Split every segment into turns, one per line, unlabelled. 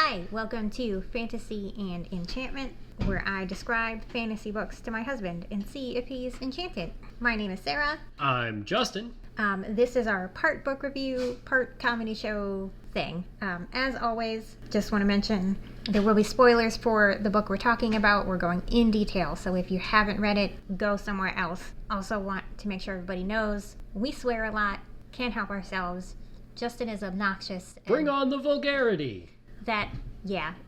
Hi, welcome to Fantasy and Enchantment, where I describe fantasy books to my husband and see if he's enchanted. My name is Sarah.
I'm Justin.
This is our part book review, part comedy show thing. As always, just want to mention there will be spoilers for the book we're talking about. We're going in detail, so if you haven't read it, go somewhere else. Also want to make sure everybody knows we swear a lot, can't help ourselves. Justin is obnoxious.
Bring on the vulgarity.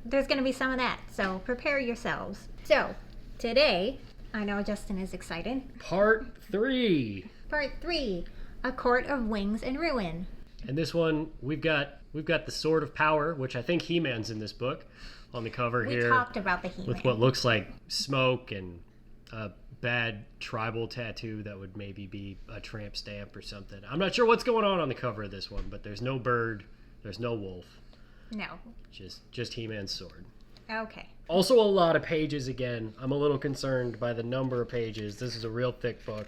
There's going to be some of that, so prepare yourselves. So, today, I know Justin is excited.
Part 3.
Part 3, A Court of Wings and Ruin.
And this one, we've got the Sword of Power, which I think He-Man's in this book, on the cover here.
We talked about the He-Man.
With what looks like smoke and a bad tribal tattoo that would maybe be a tramp stamp or something. I'm not sure what's going on the cover of this one, but there's no bird, there's no wolf.
No.
Just He-Man's sword.
Okay.
Also a lot of pages again. I'm a little concerned by the number of pages. This is a real thick book.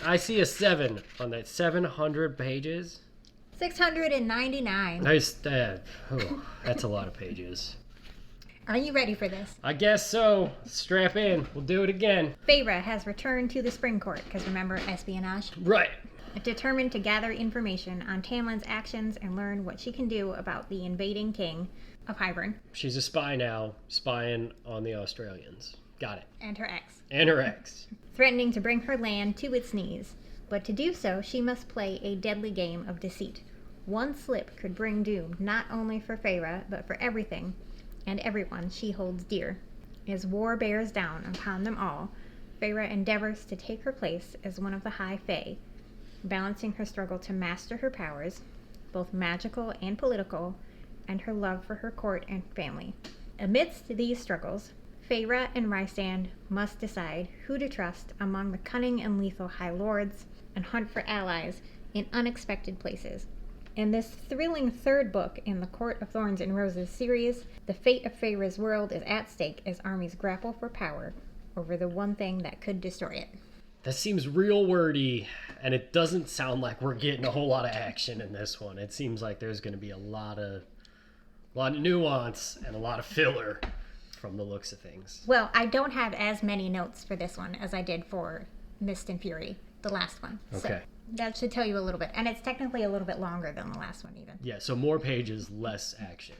I see a 7 on that. 700 pages?
699.
Nice. That's a lot of pages.
Are you ready for this?
I guess so. Strap in. We'll do it again.
Feyre has returned to the Spring Court, because remember, espionage?
Right.
Determined to gather information on Tamlin's actions and learn what she can do about the invading king of Hybern.
She's a spy now, spying on the Australians. Got it.
And her ex.
And her ex.
Threatening to bring her land to its knees. But to do so, she must play a deadly game of deceit. One slip could bring doom not only for Feyre, but for everything and everyone she holds dear. As war bears down upon them all, Feyre endeavors to take her place as one of the High Fae, balancing her struggle to master her powers, both magical and political, and her love for her court and family. Amidst these struggles, Feyre and Rhysand must decide who to trust among the cunning and lethal High Lords and hunt for allies in unexpected places. In this thrilling third book in the Court of Thorns and Roses series, the fate of Feyre's world is at stake as armies grapple for power over the one thing that could destroy it.
That seems real wordy, and it doesn't sound like we're getting a whole lot of action in this one. It seems like there's going to be a lot of nuance and a lot of filler from the looks of things.
Well, I don't have as many notes for this one as I did for Mist and Fury, the last one.
Okay.
So that should tell you a little bit. And it's technically a little bit longer than the last one even.
Yeah, so more pages, less action.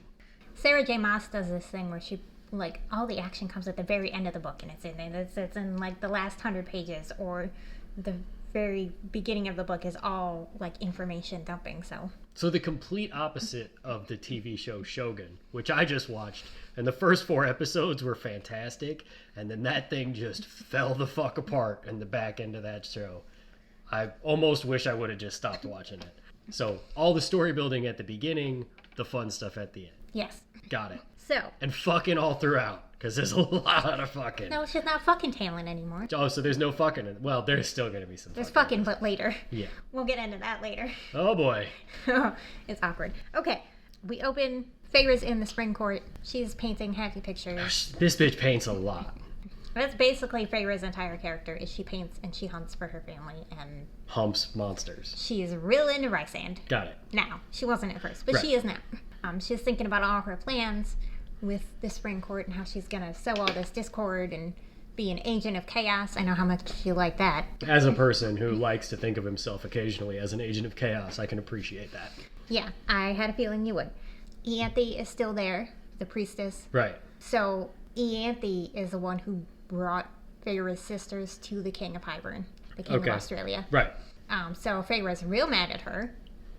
Sarah J. Maas does this thing where she, all the action comes at the very end of the book, and it's in the last 100 pages, or the very beginning of the book is all information dumping. So
the complete opposite of the TV show Shogun, which I just watched, and the first 4 episodes were fantastic, and then that thing just fell the fuck apart in the back end of that show. I almost wish I would have just stopped watching it. So all the story building at the beginning, the fun stuff at the end.
Yes.
Got it.
So.
And fucking all throughout, because there's a lot of fucking.
No, she's not fucking Tamlin anymore.
Oh, so there's no fucking. Well, there's still going to be some
There's fucking, but later.
Yeah.
We'll get into that later.
Oh, boy.
It's awkward. Okay. We open. Feyre's in the Spring Court. She's painting happy pictures.
This bitch paints a lot.
That's basically Feyre's entire character, is she paints and she hunts for her family and...
humps monsters.
She is real into Rhysand.
Got it.
Now. She wasn't at first, but
right.
She is now. She's thinking about all her plans with the Spring Court and how she's going to sow all this discord and be an agent of chaos. I know how much you like that.
As a person who likes to think of himself occasionally as an agent of chaos, I can appreciate that.
Yeah, I had a feeling you would. Ianthe is still there, the priestess.
Right.
So Ianthe is the one who brought Feyre's sisters to the king of Hybern, the king of Australia.
Right.
So Feyre's real mad at her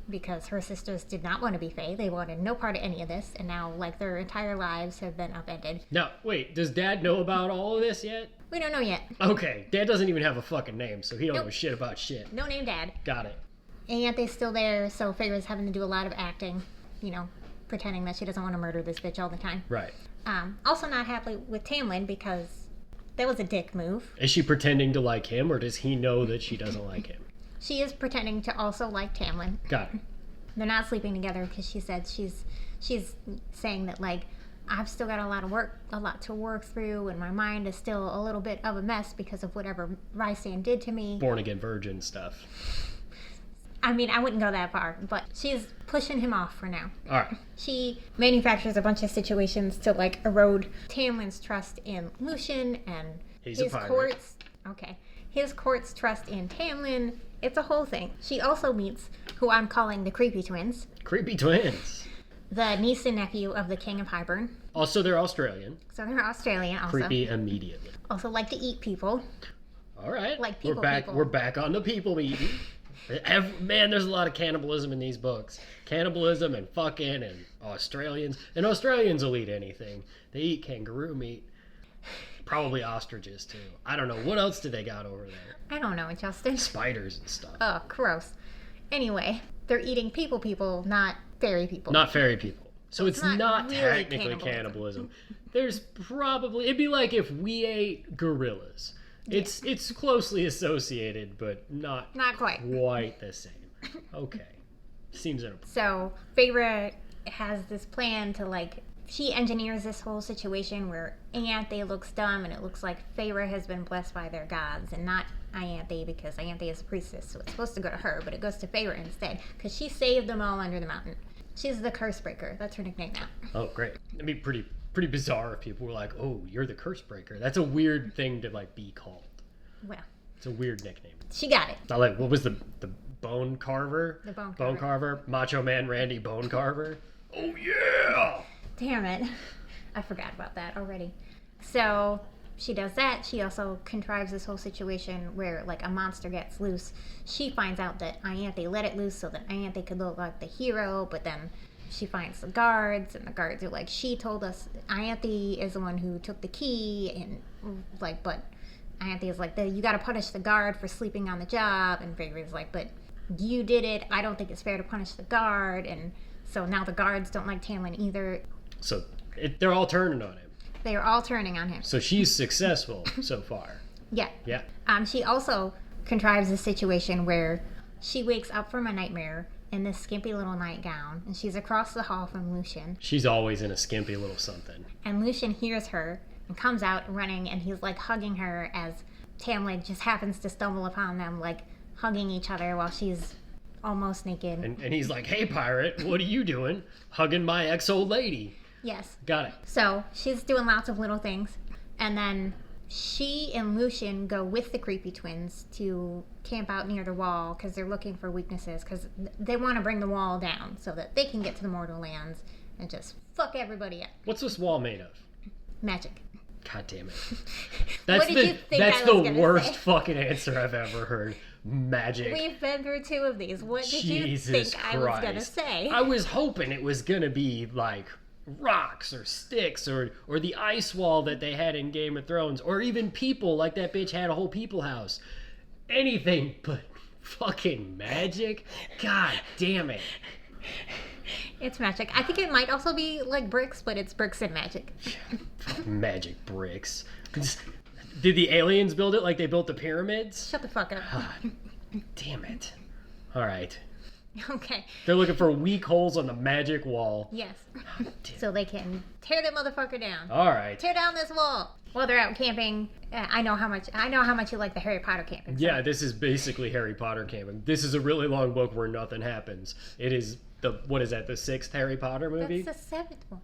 because her sisters did not want to be Fae. They wanted no part of any of this, and now their entire lives have been upended.
Now, wait, does Dad know about all of this yet?
We don't know yet.
Okay, Dad doesn't even have a fucking name, so he don't know shit about shit.
No name Dad.
Got it.
Ianthe's still there, so Feyre's having to do a lot of acting, pretending that she doesn't want to murder this bitch all the time.
Right.
Also not happy with Tamlin because that was a dick move.
Is she pretending to like him, or does he know that she doesn't like him?
She is pretending to also like Tamlin.
Got it.
They're not sleeping together because she said she's saying that I've still got a lot to work through, and my mind is still a little bit of a mess because of whatever Rhysand did to me.
Born again virgin stuff.
I mean, I wouldn't go that far, but she's pushing him off for now.
All right.
She manufactures a bunch of situations to, like, erode Tamlin's trust in Lucian and
He's a
his
pirate.
court's... Okay. His court's trust in Tamlin. It's a whole thing. She also meets who I'm calling the Creepy Twins.
Creepy twins.
The niece and nephew of the King of Highburn.
Also, they're Australian.
So they're Australian also.
Creepy immediately.
Also like to eat people.
All right.
Like
we're
people,
back.
people.
We're back on the people eating. Man, there's a lot of cannibalism in these books. Cannibalism and fucking and Australians. And Australians will eat anything. They eat kangaroo meat. Probably ostriches too. I don't know. What else do they got over there?
I don't know, Justin.
Spiders and stuff.
Oh, gross. Anyway, they're eating people, not fairy people.
Not fairy people. So it's not
really
technically cannibalism. There's probably... It'd be like if we ate gorillas. It's closely associated, but not
quite
the same. Okay. Seems inappropriate.
So, Feyre has this plan to, like... She engineers this whole situation where Ianthe looks dumb, and it looks like Feyre has been blessed by their gods, and not Ianthe, because Ianthe is a priestess, so it's supposed to go to her, but it goes to Feyre instead, because she saved them all under the mountain. She's the curse breaker. That's her nickname now.
Oh, great. It'd be pretty bizarre if people were like, "Oh, you're the curse breaker." That's a weird thing to like be called.
Well,
it's a weird nickname.
She got it.
Not like, what was the bone carver?
The bone
carver. Macho Man Randy Bone Carver. Oh yeah.
Damn it. I forgot about that already. So she does that. She also contrives this whole situation where, like, a monster gets loose. She finds out that Ianthe let it loose so that Ianthe could look like the hero, but then she finds the guards, and the guards are like, she told us Ianthe is the one who took the key, and, like, but Ianthe is like, you gotta punish the guard for sleeping on the job, and Feyre's like, but you did it. I don't think it's fair to punish the guard, and so now the guards don't like Tamlin either.
So they're all turning on him.
They are all turning on him.
So she's successful so far.
Yeah.
Yeah.
She also contrives a situation where she wakes up from a nightmare in this skimpy little nightgown, and she's across the hall from Lucian.
She's always in a skimpy little something.
And Lucian hears her and comes out running, and he's like hugging her as Tamlin just happens to stumble upon them, like hugging each other while she's almost naked.
And he's like, "Hey, pirate, what are you doing? Hugging my ex-old lady."
Yes.
Got it.
So she's doing lots of little things. And then she and Lucian go with the Creepy Twins to camp out near the wall because they're looking for weaknesses, because they want to bring the wall down so that they can get to the Mortal Lands and just fuck everybody up.
What's this wall made of?
Magic.
God damn it.
What did you think
That's
I
the
was gonna
worst
say?
fucking answer I've ever heard. Magic.
We've been through 2 of these. What did
Jesus
you think
Christ.
I was going to say?
I was hoping it was going to be like rocks or sticks or the ice wall that they had in Game of Thrones, or even people, like that bitch had a whole people house. Anything but fucking magic. God damn it.
It's magic. I think it might also be like bricks, but it's bricks and magic.
Magic bricks. Did the aliens build it like they built the pyramids?
Shut the fuck up.
God damn it. All right.
Okay.
They're looking for weak holes on the magic wall.
Yes. So they can tear that motherfucker down.
All right.
Tear down this wall. While they're out camping, I know how much you like the Harry Potter camping. So.
Yeah, this is basically Harry Potter camping. This is a really long book where nothing happens. It is the 6th Harry Potter movie?
That's the 7th one.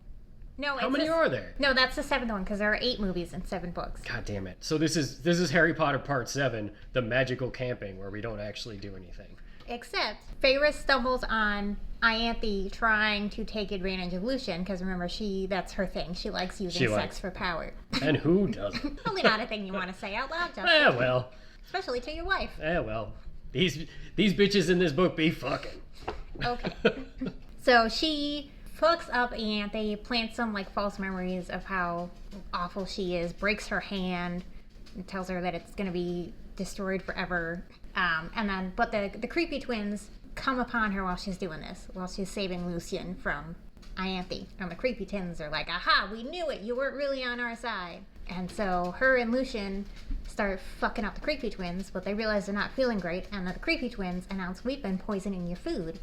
No,
How many are there?
No, that's the 7th one because there are 8 movies and 7 books.
God damn it. So this is Harry Potter Part 7, the magical camping, where we don't actually do anything.
Except Feyre stumbles on Ianthe trying to take advantage of Lucian, because remember, that's her thing. She likes using sex for power.
And who doesn't?
Probably not a thing you want to say out loud, Justin.
Well.
Especially to your wife.
Well. These bitches in this book be fucking.
Okay. So she fucks up Ianthe, plants some like false memories of how awful she is, breaks her hand, and tells her that it's going to be destroyed forever. But the Creepy Twins come upon her while she's doing this, while she's saving Lucian from Ianthe. And the Creepy Twins are like, aha, we knew it, you weren't really on our side. And so her and Lucian start fucking up the Creepy Twins, but they realize they're not feeling great, and the Creepy Twins announce, we've been poisoning your food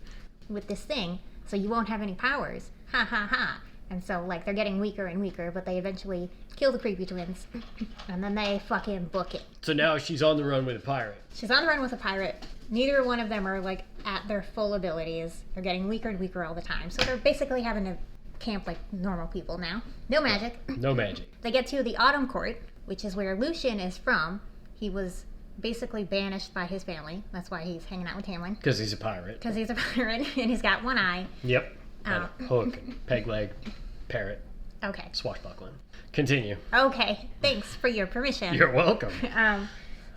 with this thing, so you won't have any powers. Ha ha ha. And so, like, they're getting weaker and weaker, but they eventually kill the creepy twins. And then they fucking book it.
So now she's on the run with a pirate.
She's on the run with a pirate. Neither one of them are, like, at their full abilities. They're getting weaker and weaker all the time. So they're basically having to camp like normal people now. No magic.
No magic.
They get to the Autumn Court, which is where Lucian is from. He was basically banished by his family. That's why he's hanging out with Tamlin.
Because he's a pirate.
Because he's a pirate, and he's got one eye.
Yep. And a hook, peg leg, parrot,
Okay.
swashbuckling. Continue.
Okay. Thanks for your permission.
You're welcome.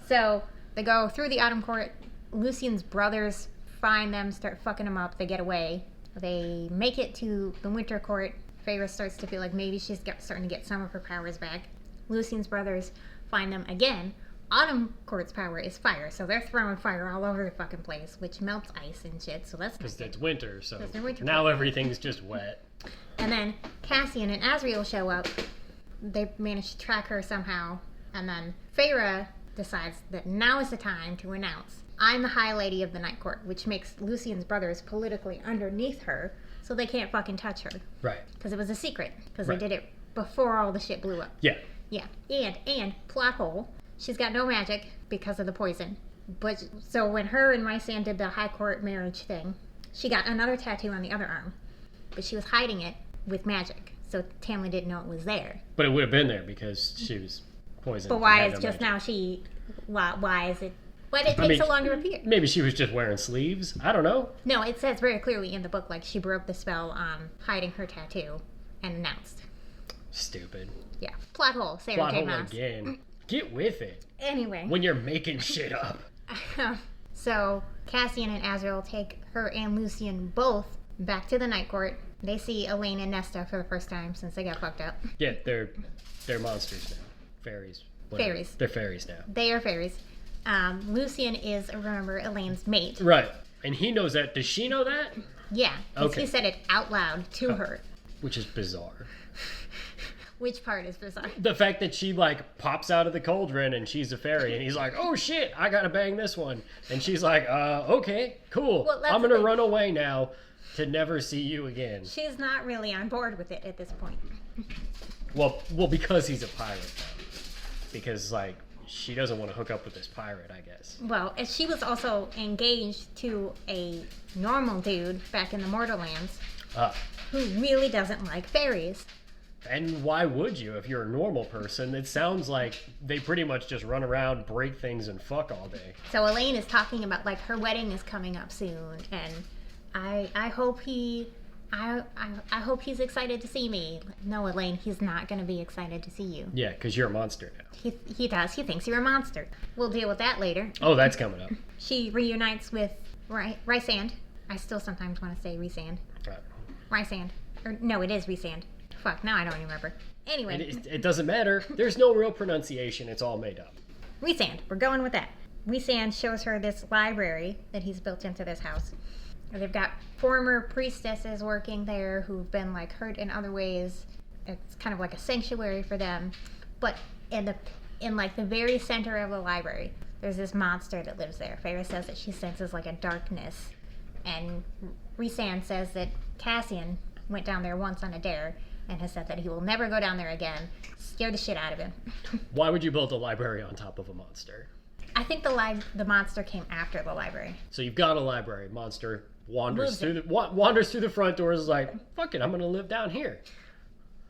So they go through the Autumn Court. Lucian's brothers find them, start fucking them up. They get away. They make it to the Winter Court. Feyre starts to feel like maybe she's starting to get some of her powers back. Lucian's brothers find them again. Autumn Court's power is fire, so they're throwing fire all over the fucking place, which melts ice and shit, so that's
Because it's winter, so
winter
now
court.
everything's just wet.
And then Cassian and Azriel show up. They manage to track her somehow. And then Feyre decides that now is the time to announce, I'm the High Lady of the Night Court, which makes Lucian's brothers politically underneath her, so they can't fucking touch her.
Right.
Because it was a secret. Because
Right.
they did it before all the shit blew up.
Yeah.
Yeah. And plot hole, she's got no magic because of the poison. But so when her and Rysand did the High Court marriage thing, she got another tattoo on the other arm. But she was hiding it with magic. So Tamlin didn't know it was there.
But it would have been there because she was poisoned.
But
and
why
had
is
no
just
magic.
now she... Why is it... Why did it take so long to appear?
Maybe she was just wearing sleeves. I don't know.
No, it says very clearly in the book, like, she broke the spell on hiding her tattoo and announced.
Stupid.
Yeah. Plot hole, Sarah
Plot
J.
hole
Maas.
again. Get with it.
Anyway.
When you're making shit up.
So, Cassian and Azrael take her and Lucian both back to the Night Court. They see Elaine and Nesta for the first time since they got fucked up.
Yeah, they're monsters now. Fairies. Whatever.
Fairies.
They're fairies now.
They are fairies. Lucian is, remember, Elaine's mate.
Right. And he knows that. Does she know that?
Yeah, because
Okay.
he said it out loud to her.
Which is bizarre.
Which part is bizarre?
The fact that she, like, pops out of the cauldron and she's a fairy and he's like, oh shit, I gotta bang this one. And she's like, okay, cool.
Well, that's
I'm
the
gonna
thing.
run away now to never see you again.
She's not really on board with it at this point.
Well, because he's a pirate, though. Because, like, she doesn't want to hook up with this pirate, I guess.
Well, and she was also engaged to a normal dude back in the Mortarlands who really doesn't like fairies.
And why would you if you're a normal person? It sounds like they pretty much just run around, break things, and fuck all day.
So Elaine is talking about, like, her wedding is coming up soon, and I hope I hope he's excited to see me. No, Elaine, he's not going to be excited to see you.
Yeah, because you're a monster now.
He does. He thinks you're a monster. We'll deal with that later.
Oh, that's coming up.
She reunites with Rysand. I still sometimes want to say Rysand. Rysand. Or, no, it is Rysand. Fuck, now I don't remember. Anyway.
It doesn't matter. There's no real pronunciation. It's all made up.
Rysand. We're going with that. Rysand shows her this library that he's built into this house. They've got former priestesses working there who've been, like, hurt in other ways. It's kind of like a sanctuary for them. But in the very center of the library, there's this monster that lives there. Feyre says that she senses, like, a darkness. And Rysand says that Cassian went down there once on a dare and has said that he will never go down there again. Scare the shit out of him.
Why would you build a library on top of a monster?
I think the monster came after the library.
So you've got a library. Monster wanders through the front doors. Is like, fuck it, I'm gonna live down here.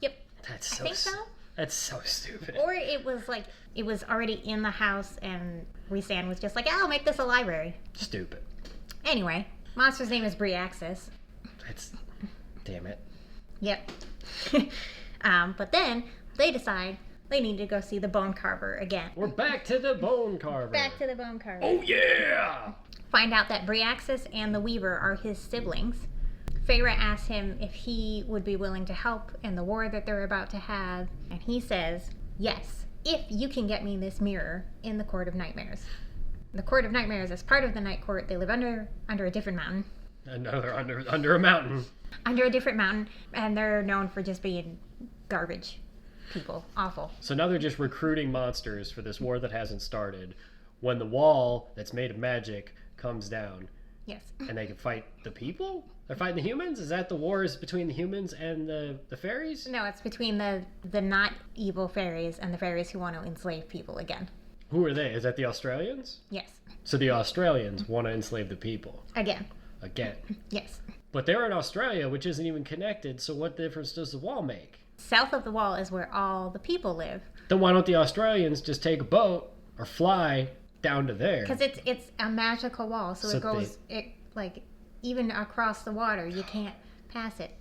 Yep.
That's
I
so.
think so.
That's so stupid.
Or it was already in the house and Rysand was just like, I'll make this a library.
Stupid.
Anyway, monster's name is Briaxis.
That's. Damn it.
Yep. But then they decide they need to go see the bone carver again.
We're back to the bone carver.
Back to the bone carver.
Oh yeah!
Find out that Briaxis and the Weaver are his siblings. Feyre asks him if he would be willing to help in the war that they're about to have, and he says, yes, if you can get me this mirror in the Court of Nightmares. The Court of Nightmares is part of the Night Court. They live under a different mountain.
Another under a mountain.
Under a different mountain, and they're known for just being garbage people. Awful.
So now they're just recruiting monsters for this war that hasn't started. When the wall that's made of magic comes down,
Yes.
And they can fight the people? They're fighting the humans? Is that the wars between the humans and the fairies?
No, it's between the not evil fairies and the fairies who want to enslave people again.
Who are they? Is that the Australians?
Yes.
So the Australians want to enslave the people.
Again. Yes.
But they're in Australia, which isn't even connected, so what difference does the wall make?
South of the wall is where all the people live.
Then why don't the Australians just take a boat or fly down to there?
Because it's a magical wall, so it goes even across the water. You can't pass it.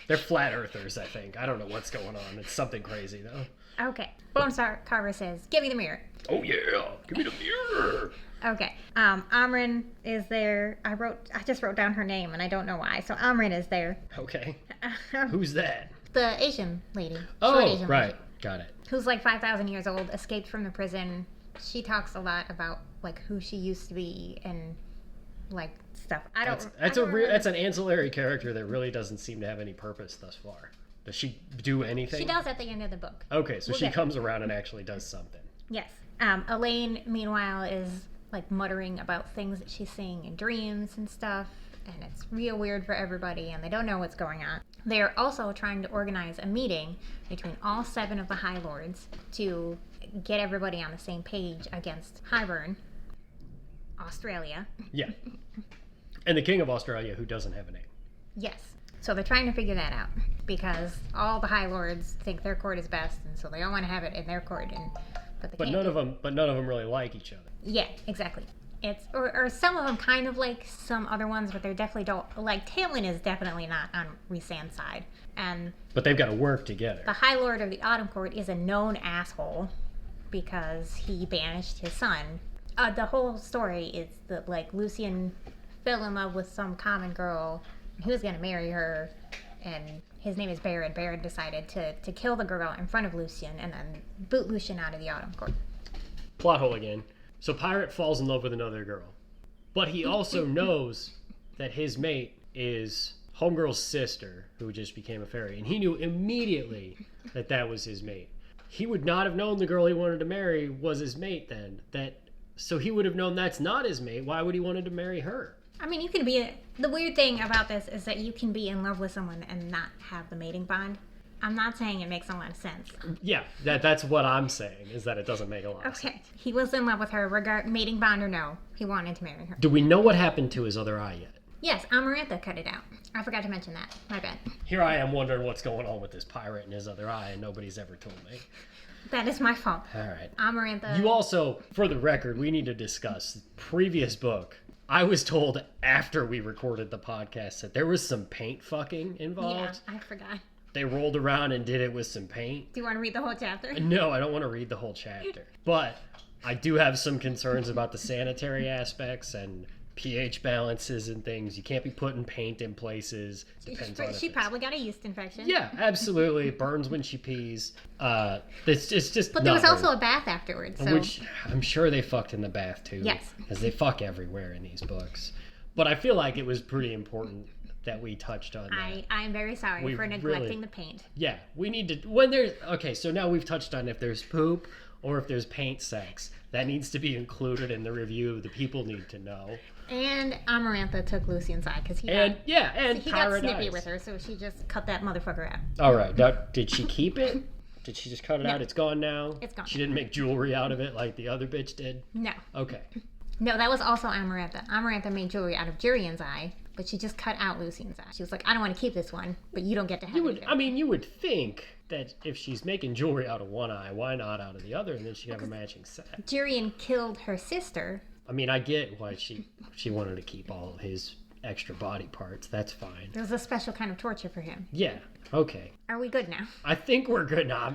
They're flat earthers, I think. I don't know what's going on. It's something crazy, though.
Okay. Bonestar Carver says, "Give me the mirror."
Oh yeah, give me the mirror.
Okay. Amrin is there. I just wrote down her name, and I don't know why. So Amrin is there.
Okay. Who's that?
The Asian lady.
Oh,
Asian
right.
lady,
Got it.
who's like 5,000 years old, escaped from the prison. She talks a lot about like who she used to be and like stuff.
That's an ancillary character that really doesn't seem to have any purpose thus far. Does she do anything?
She does at the end of the book.
Okay, so she comes around and actually does something.
Yes. Elaine, meanwhile, is like muttering about things that she's seeing in dreams and stuff, and it's real weird for everybody, and they don't know what's going on. They're also trying to organize a meeting between all 7 of the High Lords to get everybody on the same page against Highburn, Australia.
Yeah. And the King of Australia, who doesn't have a name.
Yes. So they're trying to figure that out because all the High Lords think their court is best, and so they all want to have it in their court. But none of them really like each other. Yeah, exactly. It's or some of them kind of like some other ones, but they definitely don't like. Talon is definitely not on Rhysand's side,
but they've got to work together.
The High Lord of the Autumn Court is a known asshole because he banished his son. The whole story is that like Lucian fell in love with some common girl. He was going to marry her, and his name is Baron. Baron decided to kill the girl in front of Lucian and then boot Lucian out of the Autumn Court.
Plot hole again. So Pirate falls in love with another girl. But he also knows that his mate is Homegirl's sister, who just became a fairy. And he knew immediately that that was his mate. He would not have known the girl he wanted to marry was his mate then. So he would have known that's not his mate. Why would he wanted to marry her?
I mean, you can be... The weird thing about this is that you can be in love with someone and not have the mating bond. I'm not saying it makes a lot of sense.
Yeah, that's what I'm saying, is that it doesn't make a lot of sense.
Okay, he was in love with her, mating bond or no. He wanted to marry her.
Do we know what happened to his other eye yet?
Yes, Amarantha cut it out. I forgot to mention that. My bad.
Here I am wondering what's going on with this pirate and his other eye, and nobody's ever told me.
That is my fault.
All right.
Amarantha...
You also, for the record, we need to discuss previous book. I was told after we recorded the podcast that there was some paint fucking involved.
Yeah, I forgot.
They rolled around and did it with some paint.
Do you want to read the whole chapter?
No, I don't want to read the whole chapter. But I do have some concerns about the sanitary aspects and pH balances and things. You can't be putting paint in places. Depends on
she probably got a yeast infection.
Yeah, absolutely. It burns when she pees. It's just.
But there was also a bath afterwards. So.
Which I'm sure they fucked in the bath too.
Yes.
Because they fuck everywhere in these books. But I feel like it was pretty important that we touched on that.
I'm very sorry for neglecting the paint.
Yeah, we need to... Okay, so now we've touched on if there's poop or if there's paint sex. That needs to be included in the review. The people need to know.
And Amarantha took Lucian's eye because he got snippy with her, so she just cut that motherfucker out.
All right. Now, did she keep it? Did she just cut it out? It's gone now?
It's gone.
She didn't make jewelry out of it like the other bitch did?
No.
Okay.
No, that was also Amarantha. Amarantha made jewelry out of Jurian's eye, but she just cut out Lucian's eye. She was like, I don't want to keep this one, but you don't get to have it.
You would think that if she's making jewelry out of one eye, why not out of the other, and then she'd have a matching set.
Jurian killed her sister.
I mean, I get why she wanted to keep all of his extra body parts. That's fine.
There was a special kind of torture for him.
Yeah. Okay.
Are we good now?
I think we're good now.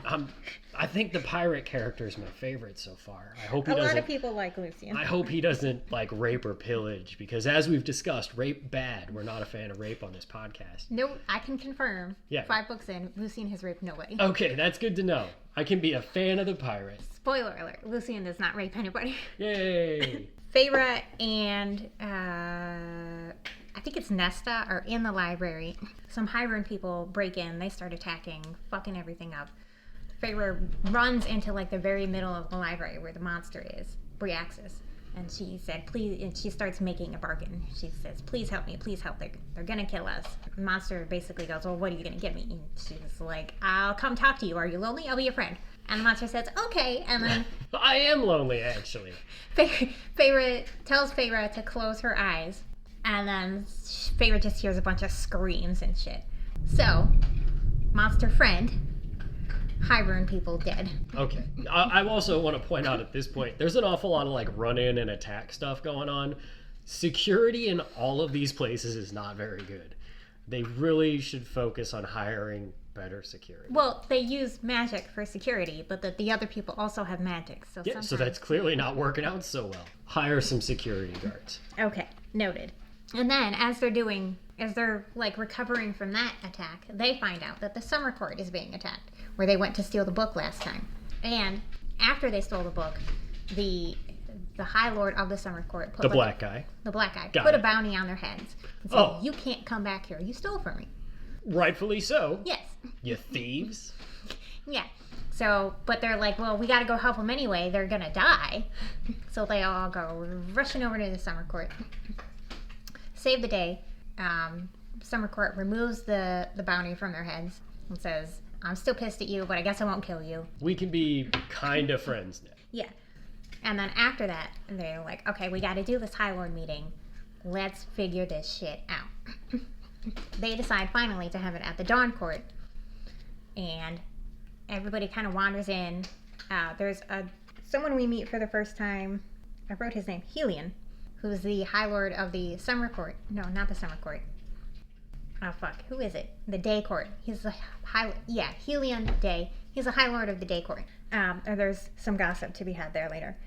I think the pirate character is my favorite so far. I hope he doesn't.
A lot of people like Lucian.
I hope he doesn't like rape or pillage because, as we've discussed, rape bad. We're not a fan of rape on this podcast.
No, I can confirm.
Yeah.
5 books in, Lucian has raped nobody.
Okay, that's good to know. I can be a fan of the pirate.
Spoiler alert: Lucian does not rape anybody.
Yay!
Feyre and I think it's Nesta are in the library. Some Highburn people break in. They start attacking, fucking everything up. Feyre runs into like the very middle of the library where the monster is, Briaxis, And she said, please, and she starts making a bargain. She says, please help me, please help. They're going to kill us. The monster basically goes, well, what are you going to give me? And she's like, I'll come talk to you. Are you lonely? I'll be your friend. And the monster says, okay. And then
I am lonely, actually.
Feyre tells Feyre to close her eyes. And then Feyre just hears a bunch of screams and shit. So, monster friend, Hybern people dead.
Okay. I also want to point out at this point, there's an awful lot of like run in and attack stuff going on. Security in all of these places is not very good. They really should focus on hiring better security.
Well, they use magic for security, but the other people also have magic. So
yeah, so that's clearly not working out so well. Hire some security guards.
Okay, noted. And then as they're like recovering from that attack, they find out that the summer court is being attacked, where they went to steal the book last time. And after they stole the book, the High Lord of the summer court put
the black guy
put a bounty on their heads and said, you can't come back here. You stole from me.
Rightfully so.
Yes.
You thieves.
Yeah. So, but they're like, well, we got to go help them anyway. They're going to die. So they all go rushing over to the summer court. Save the day. Summer court removes the bounty from their heads and says, I'm still pissed at you, but I guess I won't kill you.
We can be kind of friends now.
Yeah. And then after that, they're like, okay, we got to do this High Lord meeting. Let's figure this shit out. They decide finally to have it at the Dawn Court. And everybody kind of wanders in. There's someone we meet for the first time. I wrote his name, Helion, who's the High Lord of the Summer Court. No, not the Summer Court. Oh, fuck. Who is it? The Day Court. He's the Helion Day. He's the High Lord of the Day Court. There's some gossip to be had there later.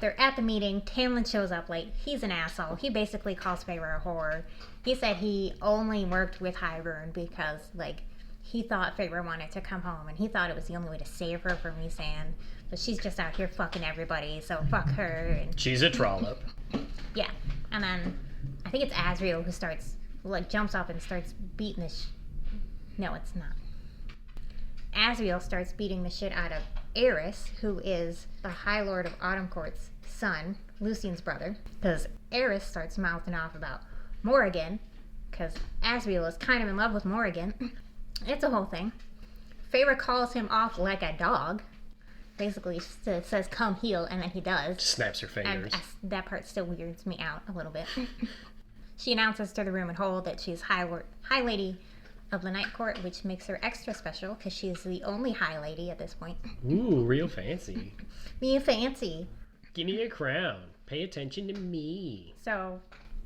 They're at the meeting. Tamlin shows up late. He's an asshole. He basically calls Feyre a whore. He said he only worked with Hybern because, like, he thought Feyre wanted to come home, and he thought it was the only way to save her from Rhysand. But she's just out here fucking everybody, so fuck her. And
she's a trollop.
Yeah. And then I think it's Asriel who jumps up and starts beating No, it's not. Asriel starts beating the shit out of Eris, who is the High Lord of Autumn Court's son, Lucien's brother, because Eris starts mouthing off about Morrigan, because Asriel is kind of in love with Morrigan. It's a whole thing. Feyre calls him off like a dog. Basically says, come heal, and then he does.
Snaps her fingers.
And that part still weirds me out a little bit. She announces to the room and hold that she's High Lady of the Night Court, which makes her extra special because she's the only High Lady at this point.
Ooh, real fancy.
Real fancy.
Give me a crown. Pay attention to me.
So,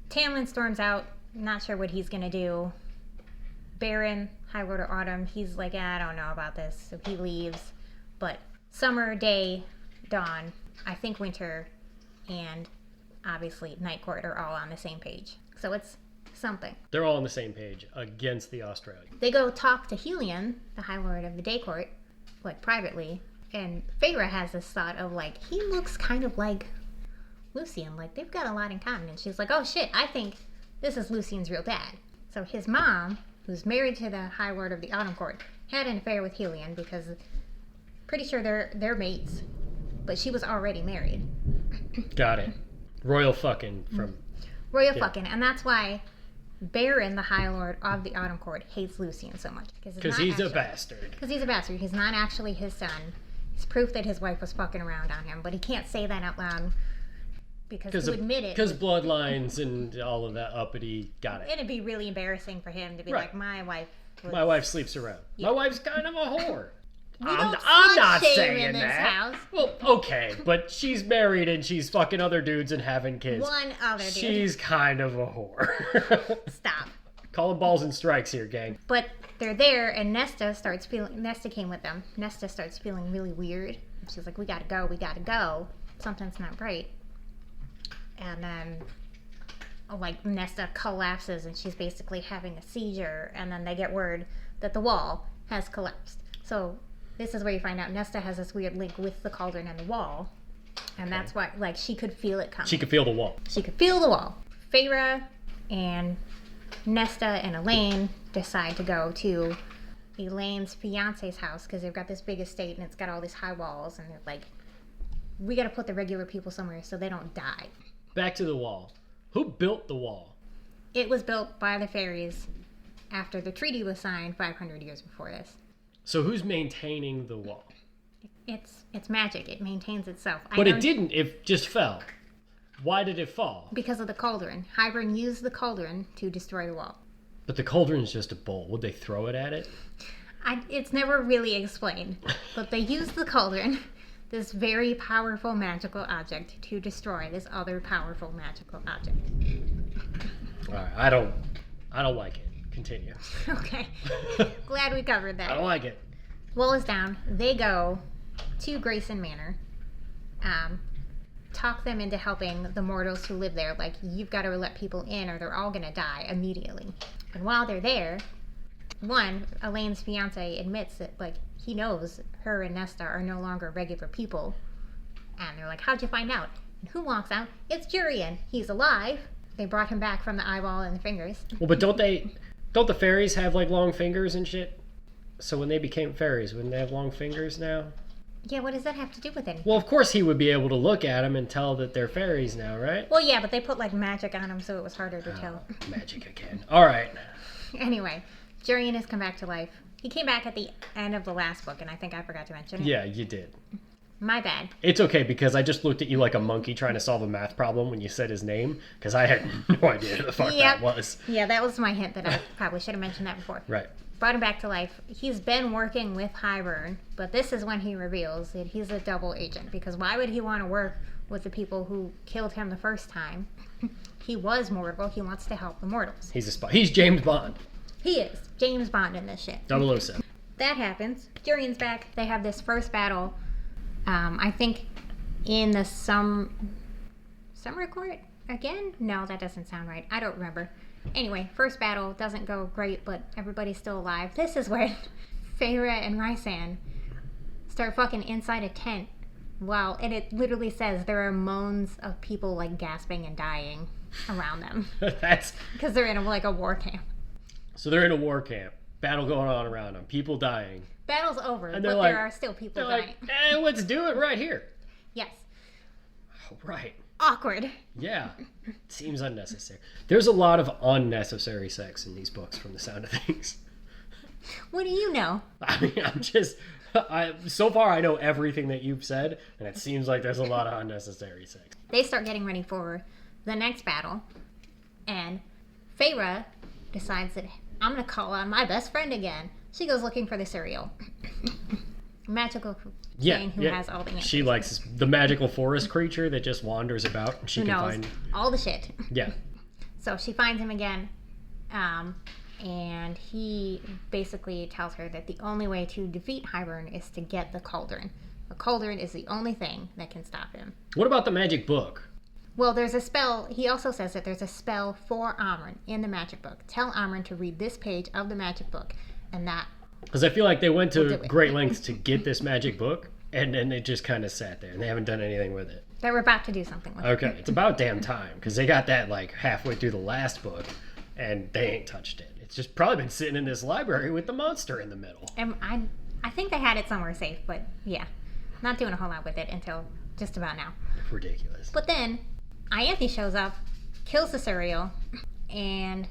Tamlin storms out, not sure what he's going to do. Baron, High Lord of Autumn, he's like, I don't know about this, so he leaves. But summer, day, dawn, I think winter, and obviously Night Court are all on the same page. So it's something.
They're all on the same page against the Australians.
They go talk to Helion, the High Lord of the Day Court, like privately, and Feyre has this thought of like, he looks kind of like Lucien, like they've got a lot in common. And she's like, oh shit, I think this is Lucien's real dad. So his mom, who's married to the High Lord of the Autumn Court, had an affair with Helion because pretty sure they're mates, but she was already married.
Got it. Royal fucking from...
Royal fucking, and that's why Baron, the High Lord of the Autumn Court, hates Lucien so much.
Because he's a bastard.
Because he's a bastard. He's not actually his son. It's proof that his wife was fucking around on him, but he can't say that out loud because to admit it...
Because bloodlines and all of that uppity, got it.
It'd be really embarrassing for him to be like, my wife was...
My wife sleeps around. Yeah. My wife's kind of a whore.
I'm not saying
in
that.
House. Well, okay, but she's married and she's fucking other dudes and having kids.
One other dude.
She's kind of a whore.
Stop.
Calling balls and strikes here, gang.
But they're there, and Nesta came with them. Nesta starts feeling really weird. She's like, we gotta go. Something's not right. And then, Nesta collapses, and she's basically having a seizure, and then they get word that the wall has collapsed. So... this is where you find out Nesta has this weird link with the cauldron and the wall. And that's why, she could feel it coming.
She could feel the wall.
Feyre and Nesta and Elaine decide to go to Elaine's fiance's house because they've got this big estate and it's got all these high walls. And they're like, we got to put the regular people somewhere so they don't die.
back to the wall. Who built the wall?
It was built by the fairies after the treaty was signed 500 years before this.
So who's maintaining the wall?
It's magic. It maintains itself.
But it didn't. It just fell. Why did it fall?
Because of the cauldron. Hybern used the cauldron to destroy the wall.
But the cauldron's just a bowl. Would they throw it at it?
It's never really explained. But they used the cauldron, this very powerful magical object, to destroy this other powerful magical object.
All right. I don't like it. Continue.
Okay. Glad we covered that.
I don't like it.
Wall is down. They go to Grayson Manor. Talk them into helping the mortals who live there. Like, you've got to let people in or they're all going to die immediately. And while they're there, Elaine's fiance admits that, like, he knows her and Nesta are no longer regular people. And they're like, how'd you find out? And who walks out? It's Jurian. He's alive. They brought him back from the eyeball and the fingers.
Well, but don't the fairies have, like, long fingers and shit? So when they became fairies, wouldn't they have long fingers now?
Yeah, what does that have to do with anything?
Well, of course he would be able to look at them and tell that they're fairies now, right?
Well, yeah, but they put, like, magic on them, so it was harder to tell.
Magic again. All right.
Anyway, Jurian has come back to life. He came back at the end of the last book, and I think I forgot to mention it.
Yeah, you did.
My bad.
It's okay, because I just looked at you like a monkey trying to solve a math problem when you said his name, because I had no idea who the fuck that was.
Yeah, that was my hint that I probably should have mentioned that before.
Right.
Brought him back to life. He's been working with Hybern, but this is when he reveals that he's a double agent, because why would he want to work with the people who killed him the first time? He was mortal. He wants to help the mortals.
He's a spy. He's James Bond.
He is. James Bond in this shit.
007.
That happens. Jurian's back. They have this first battle. I think in the summer court again? No, that doesn't sound right. I don't remember. Anyway, first battle doesn't go great, but everybody's still alive. This is where Feyre and Rhysand start fucking inside a tent. Wow, and it literally says there are moans of people like gasping and dying around them.
That's
because they're in a war camp.
So they're in a war camp. Battle going on around them. People dying.
Battle's over, but
like,
there are still people dying.
Like, let's do it right here.
Yes.
Oh, right.
Awkward.
Yeah. Seems unnecessary. There's a lot of unnecessary sex in these books from the sound of things.
What do you know?
I mean, so far I know everything that you've said, and it seems like there's a lot of unnecessary sex.
They start getting ready for the next battle, and Feyre decides that I'm going to call on my best friend again. She goes looking for the cereal. Magical thing who has all the answers.
She likes the magical forest creature that just wanders about. And she
who
can
knows
find
all the shit.
Yeah.
So she finds him again, and he basically tells her that the only way to defeat Hybern is to get the cauldron. The cauldron is the only thing that can stop him.
What about the magic book?
Well, there's a spell. He also says that there's a spell for Amren in the magic book. Tell Amren to read this page of the magic book, and that...
Because I feel like they went to great lengths to get this magic book, and then it just kind of sat there, and they haven't done anything with it.
They were about to do something with it.
Okay, it's about damn time, because they got that like halfway through the last book, and they ain't touched it. It's just probably been sitting in this library with the monster in the middle.
And I think they had it somewhere safe, but yeah, not doing a whole lot with it until just about now.
Ridiculous.
But then Ianthe shows up, kills the cereal, and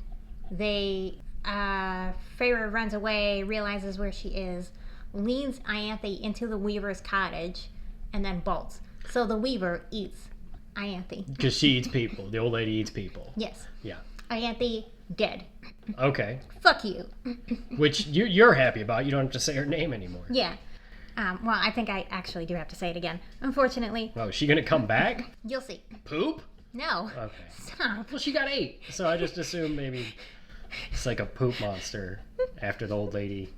Feyre runs away, realizes where she is, leads Ianthe into the Weaver's cottage, and then bolts. So the Weaver eats Ianthe.
Because she eats people. The old lady eats people.
Yes.
Yeah.
Ianthe dead.
Okay.
Fuck you.
Which you're happy about. You don't have to say her name anymore.
Yeah. Well, I think I actually do have to say it again. Unfortunately.
Oh, is she going to come back?
You'll see.
Poop?
No.
Okay.
Stop.
Well, she got 8. So I just assumed maybe it's like a poop monster after the old lady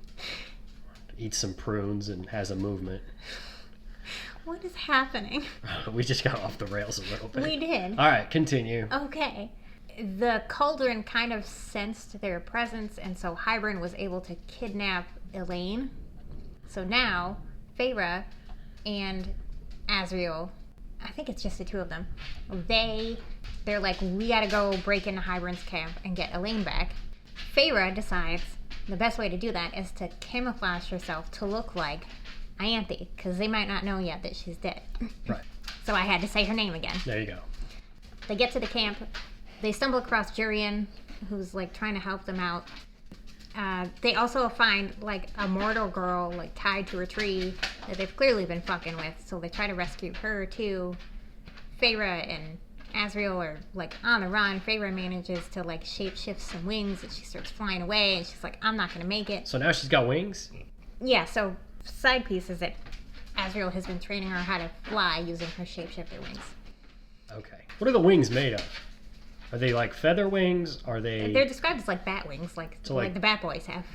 eats some prunes and has a movement.
What is happening?
We just got off the rails a little bit.
We did.
All right, continue.
Okay. The cauldron kind of sensed their presence, and so Hybern was able to kidnap Elaine. So now, Feyre and Azriel, I think it's just the two of them, they're like, we gotta go break into Hybern's camp and get Elaine back. Feyre decides the best way to do that is to camouflage herself to look like Ianthe, because they might not know yet that she's dead.
Right.
So I had to say her name again.
There you go.
They get to the camp. They stumble across Jurian, who's like trying to help them out. They also find like a mortal girl like tied to a tree that they've clearly been fucking with, so they try to rescue her too. Feyre and Asriel are like on the run. Feyre manages to like shapeshift some wings and she starts flying away and she's like, I'm not gonna make it.
So now she's got wings?
Yeah, so side piece is that Asriel has been training her how to fly using her shapeshifter wings.
Okay. What are the wings made of? Are they like feather wings? Are they...
They're described as like bat wings, like the Bat Boys have.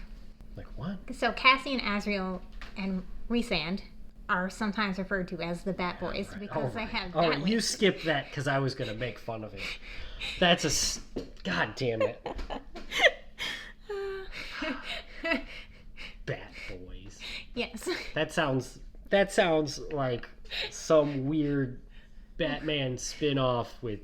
Like what?
So Cassian, Asriel, and Rhysand are sometimes referred to as the Bat Boys because they have bat wings.
You skipped that because I was going to make fun of it. That's God damn it. Bat Boys.
Yes.
That sounds like some weird Batman spin-off with...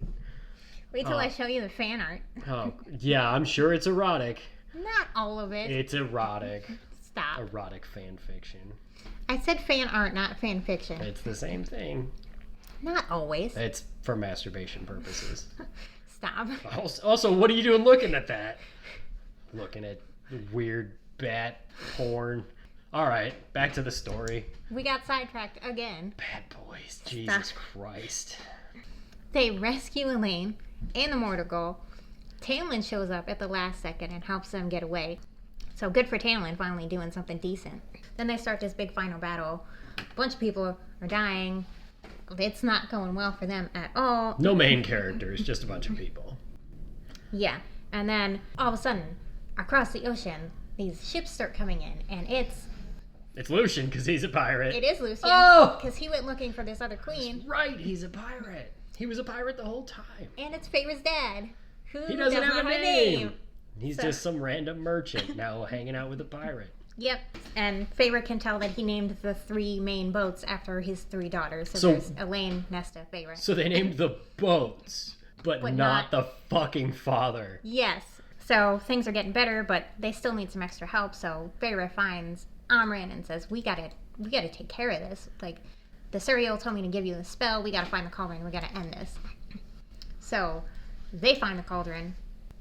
Wait till I show you the fan art.
Oh, yeah, I'm sure it's erotic.
Not all of it.
It's erotic.
Stop.
Erotic fan fiction.
I said fan art, not fan fiction.
It's the same thing.
Not always.
It's for masturbation purposes.
Stop.
Also, what are you doing looking at that? Looking at weird bat porn. All right, back to the story.
We got sidetracked again.
Bad boys. Jesus Christ.
They rescue Elaine and the mortal girl. Tamlin shows up at the last second and helps them get away. So good for Tamlin finally doing something decent. Then they start this big final battle. A bunch of people are dying. It's not going well for them at all.
No main characters, just a bunch of people.
Yeah. And then all of a sudden, across the ocean, these ships start coming in. And it's
Lucian because he's a pirate.
It is Lucian.
Oh!
Because he went looking for this other queen.
That's right, he's a pirate. He was a pirate the whole time.
And it's Feyre's dad.
He doesn't have a name. He's
So-
just some random merchant now hanging out with a pirate.
Yep. And Feyre can tell that he named the 3 main boats after his 3 daughters. So there's Elaine, Nesta, Feyre.
So they named the boats, but not the fucking father.
Yes. So things are getting better, but they still need some extra help. So Feyre finds Amren and says, we gotta take care of this. Like, the Suriel told me to give you the spell. We gotta find the cauldron. We gotta end this. So they find the cauldron.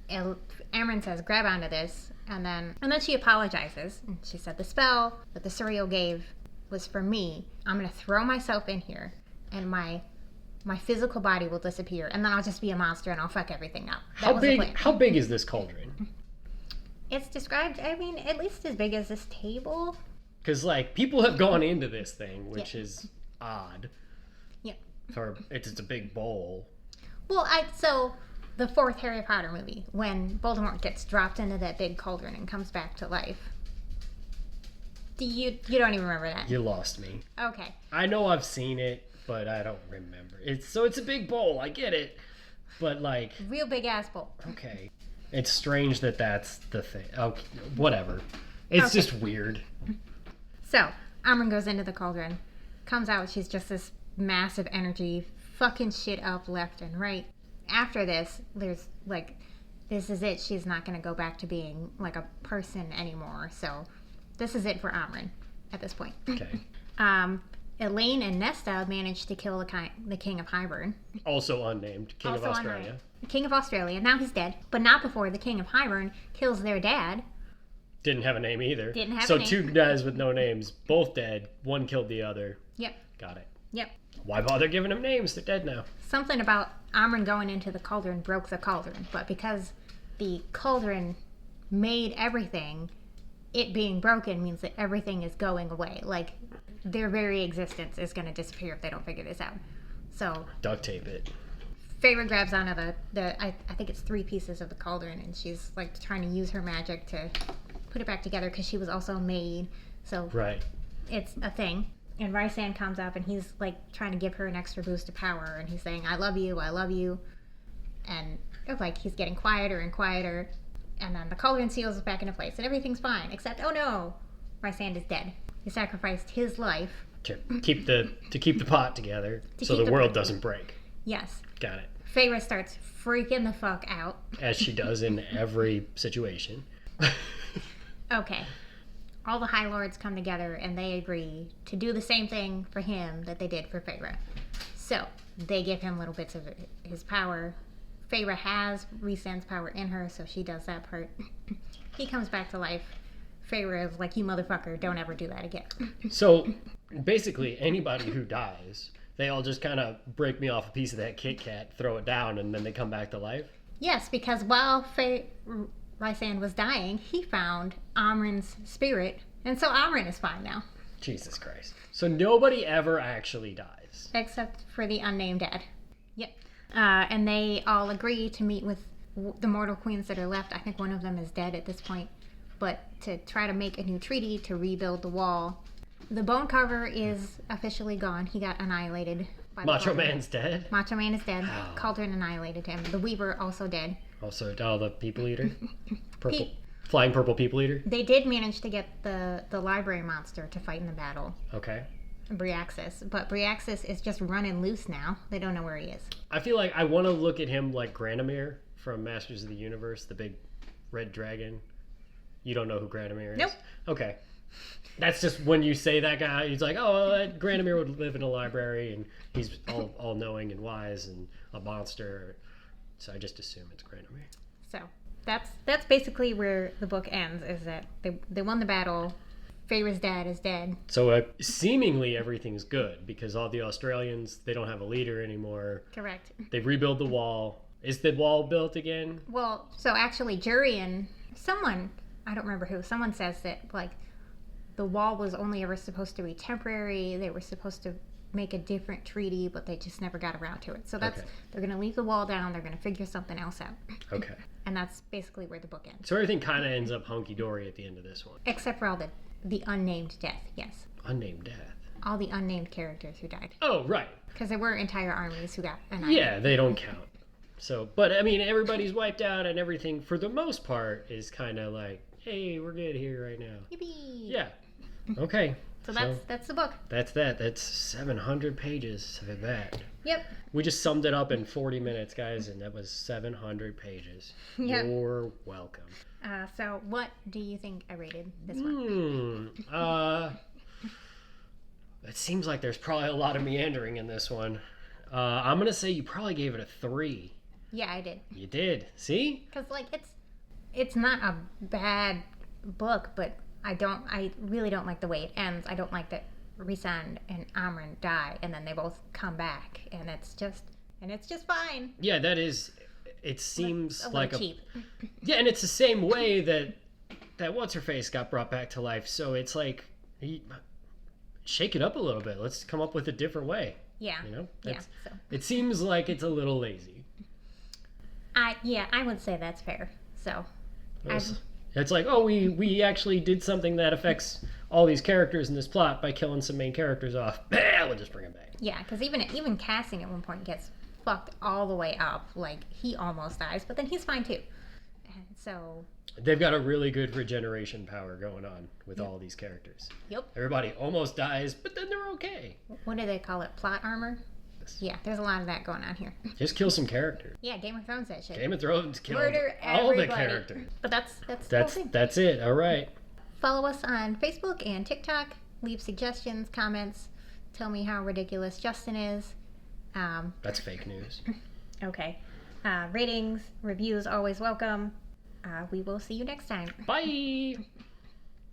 Amren says, grab onto this. And then she apologizes. And she said, the spell that the Suriel gave was for me. I'm going to throw myself in here. And my physical body will disappear. And then I'll just be a monster and I'll fuck everything up.
How big is this cauldron?
It's described, I mean, at least as big as this table.
Because, like, people have gone into this thing, which is odd.
Yeah.
It's a big bowl.
Well, so the 4th Harry Potter movie, when Voldemort gets dropped into that big cauldron and comes back to life. You don't even remember that?
You lost me.
Okay.
I know I've seen it, but I don't remember. It's a big bowl. I get it. But, like...
Real big ass bowl.
Okay. It's strange that that's the thing. Okay, whatever. It's just weird.
So, Amren goes into the cauldron. Comes out, she's just this massive energy, fucking shit up left and right. After this, there's like, this is it. She's not going to go back to being like a person anymore. So, this is it for Amren at this point.
Okay.
Elaine and Nesta managed to kill the King of Hybern.
Also unnamed. King of Australia.
King of Australia. Now he's dead. But not before the King of Hybern kills their dad.
Didn't have a name either.
Didn't have a
So
name.
2 guys with no names, both dead. One killed the other.
Yep.
Got it.
Yep.
Why bother giving them names? They're dead now.
Something about Amren going into the cauldron broke the cauldron. But because the cauldron made everything, it being broken means that everything is going away. Like, their very existence is going to disappear if they don't figure this out. So
Duct tape it.
Feyre grabs onto I think it's 3 pieces of the cauldron, and she's like trying to use her magic to put it back together because she was also made. So
Right.
it's a thing. And Rhysand comes up and he's like trying to give her an extra boost of power, and he's saying, I love you, and it's like he's getting quieter and quieter, and then the cauldron seals back into place and everything's fine, except oh no, Rhysand is dead. He sacrificed his life
To keep the pot together so the world doesn't break.
Yes.
Got it.
Feyre starts freaking the fuck out.
As she does in every situation.
Okay. All the High Lords come together and they agree to do the same thing for him that they did for Feyre. So they give him little bits of his power. Feyre has Rhysand's power in her, so she does that part. He comes back to life. Feyre is like, you motherfucker, don't ever do that again.
So basically, anybody who dies, they all just kind of break me off a piece of that Kit Kat, throw it down, and then they come back to life?
Yes, because while Rhysand was dying, he found Amren's spirit, and so Amren is fine now.
Jesus Christ. So nobody ever actually dies.
Except for the unnamed dead. Yep. And they all agree to meet with the mortal queens that are left. I think one of them is dead at this point. But to try to make a new treaty to rebuild the wall. The bone carver is officially gone. He got annihilated by the
Macho
Cauldron.
Man's dead?
Macho Man is dead.
Oh.
Cauldron annihilated him. The Weaver also dead.
Also, the People Eater? Flying purple People Eater?
They did manage to get the library monster to fight in the battle.
Okay.
Bryaxis. But Bryaxis is just running loose now. They don't know where he is.
I feel like I want to look at him like Granomir from Masters of the Universe, the big red dragon. You don't know who Granomir is?
Nope.
Okay. That's just when you say that guy, he's like, oh, Granomir would live in a library, and he's all-knowing and wise and a monster. So I just assume it's Granomir.
So that's basically where the book ends, is that they won the battle. Feyre's dad is dead.
So seemingly everything's good, because all the Australians, they don't have a leader anymore.
Correct.
They rebuild the wall. Is the wall built again?
Well, so actually Jurian, someone, I don't remember who, someone says that, like, the wall was only ever supposed to be temporary. They were supposed to make a different treaty, but they just never got around to it. So that's, They're going to leave the wall down. They're going to figure something else out.
Okay.
And that's basically where the book ends.
So everything kind of ends up hunky-dory at the end of this one.
Except for all the unnamed death, yes.
Unnamed death.
All the unnamed characters who died.
Oh, right.
Because there were entire armies who got annihilated.
Yeah, they don't count. So, but I mean, everybody's wiped out, and everything, for the most part, is kind of like, hey, we're good here right now.
Yippee!
Yeah. Okay.
So that's the book.
That's that. That's 700 pages of that.
Yep.
We just summed it up in 40 minutes, guys, and that was 700 pages.
Yep.
You're welcome.
So what do you think I rated this one?
It seems like there's probably a lot of meandering in this one. I'm going to say you probably gave it a 3.
Yeah, I did.
You did. See?
Because, like, it's not a bad book, but I really don't like the way it ends. I don't like that Rhysand and Amren die, and then they both come back, and it's just fine.
Yeah, that is. It seems like
cheap.
Yeah, and it's the same way that what's her face got brought back to life. So it's like, shake it up a little bit. Let's come up with a different way.
Yeah.
You know.
Yeah. So.
It seems like it's a little lazy.
I would say that's fair. So.
It's like, oh, we actually did something that affects all these characters in this plot by killing some main characters off. We'll just bring them back.
Yeah, because even Cassing at one point gets fucked all the way up. Like, he almost dies, but then he's fine too. And so...
They've got a really good regeneration power going on with all these characters.
Yep.
Everybody almost dies, but then they're okay.
What do they call it? Plot armor? Yeah, there's a lot of that going on here.
Just kill some characters.
Yeah, Game of Thrones that shit.
Game of Thrones killed
Murder
all
everybody.
the characters.
But that's the whole thing.
That's it. All right.
Follow us on Facebook and TikTok. Leave suggestions, comments. Tell me how ridiculous Justin is.
That's fake news.
Okay. Ratings, reviews, always welcome. We will see you next time.
Bye.